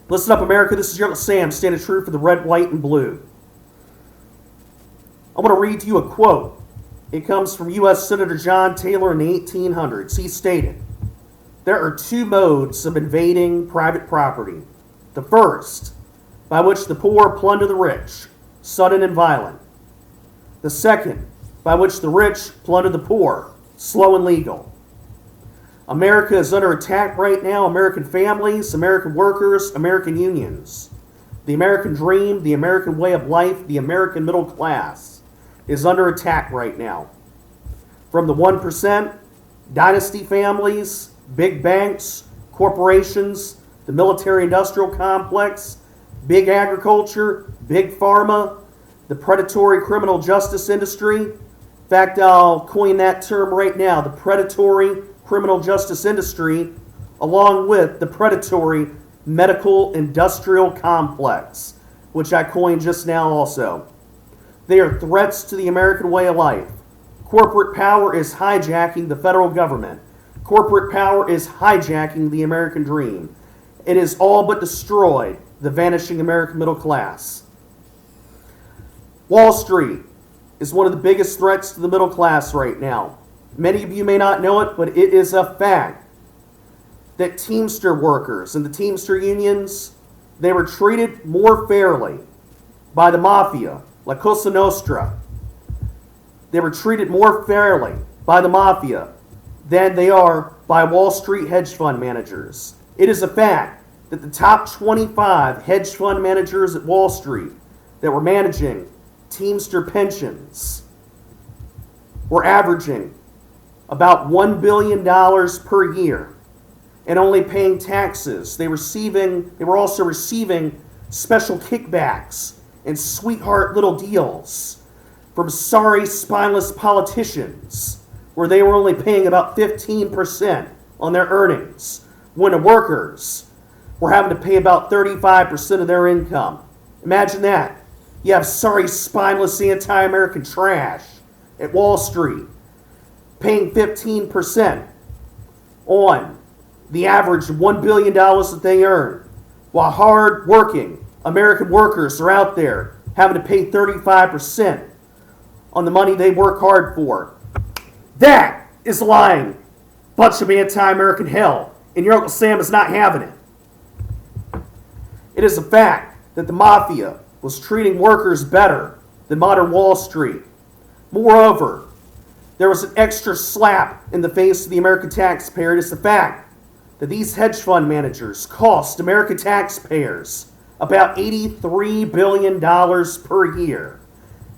Listen up, America. This is your Uncle Sam, standing true for the red, white, and blue. I want to read to you a quote. It comes from U.S. Senator John Taylor in the 1800s. He stated, "There are two modes of invading private property. The first, by which the poor plunder the rich, sudden and violent. The second, by which the rich plunder the poor, slow and legal." America is under attack right now. American families, American workers, American unions. The American dream, the American way of life, the American middle class is under attack right now. From the 1%, dynasty families, big banks, corporations, the military-industrial complex, big agriculture, big pharma, the predatory criminal justice industry. In fact, I'll coin that term right now, the predatory criminal justice industry, along with the predatory medical industrial complex, which I coined just now also. They are threats to the American way of life. Corporate power is hijacking the federal government. Corporate power is hijacking the American dream. It has all but destroyed the vanishing American middle class. Wall Street is one of the biggest threats to the middle class right now. Many of you may not know it, but it is a fact that Teamster workers and the Teamster unions, they were treated more fairly by the Mafia, La Cosa Nostra. They were treated more fairly by the Mafia than they are by Wall Street hedge fund managers. It is a fact that the top 25 hedge fund managers at Wall Street that were managing Teamster pensions were averaging about $1 billion per year and only paying taxes. They were also receiving special kickbacks and sweetheart little deals from sorry, spineless politicians, where they were only paying about 15% on their earnings, when the workers were having to pay about 35% of their income. Imagine that. You have sorry, spineless, anti-American trash at Wall Street paying 15% on the average $1 billion that they earn, while hard-working American workers are out there having to pay 35% on the money they work hard for. That is lying. Bunch of anti-American hell, and your Uncle Sam is not having it. It is a fact that the Mafia was treating workers better than modern Wall Street. Moreover, there was an extra slap in the face of the American taxpayer. It is the fact that these hedge fund managers cost American taxpayers about $83 billion per year.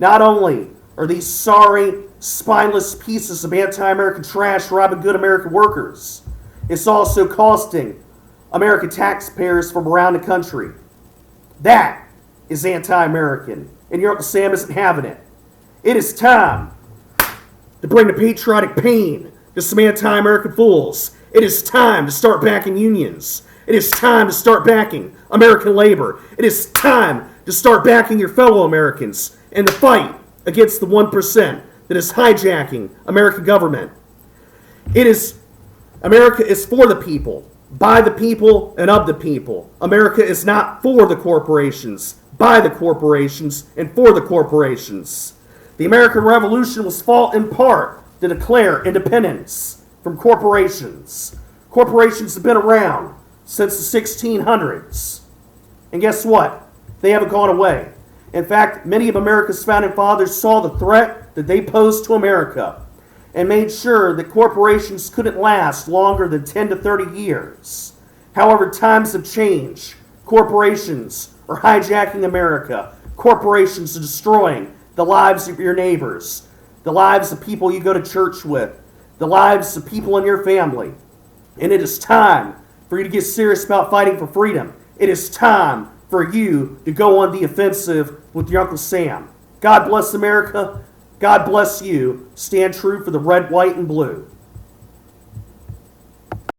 Not only are these sorry, spineless pieces of anti-American trash robbing good American workers, it's also costing American taxpayers from around the country. That is anti-American, and your Uncle Sam isn't having it. It is time to bring the patriotic pain to some anti-American fools. It is time to start backing unions. It is time to start backing American labor. It is time to start backing your fellow Americans in the fight against the 1% that is hijacking American government. America is for the people, by the people, and of the people. America is not for the corporations, by the corporations, and for the corporations. The American Revolution was fought in part to declare independence from corporations. Corporations have been around since the 1600s. And guess what? They haven't gone away. In fact, many of America's founding fathers saw the threat that they posed to America and made sure that corporations couldn't last longer than 10 to 30 years. However, times have changed. Corporations are hijacking America. Corporations are destroying the lives of your neighbors, the lives of people you go to church with, the lives of people in your family. And it is time for you to get serious about fighting for freedom. It is time for you to go on the offensive with your Uncle Sam. God bless America. God bless you. Stand true for the red, white, and blue.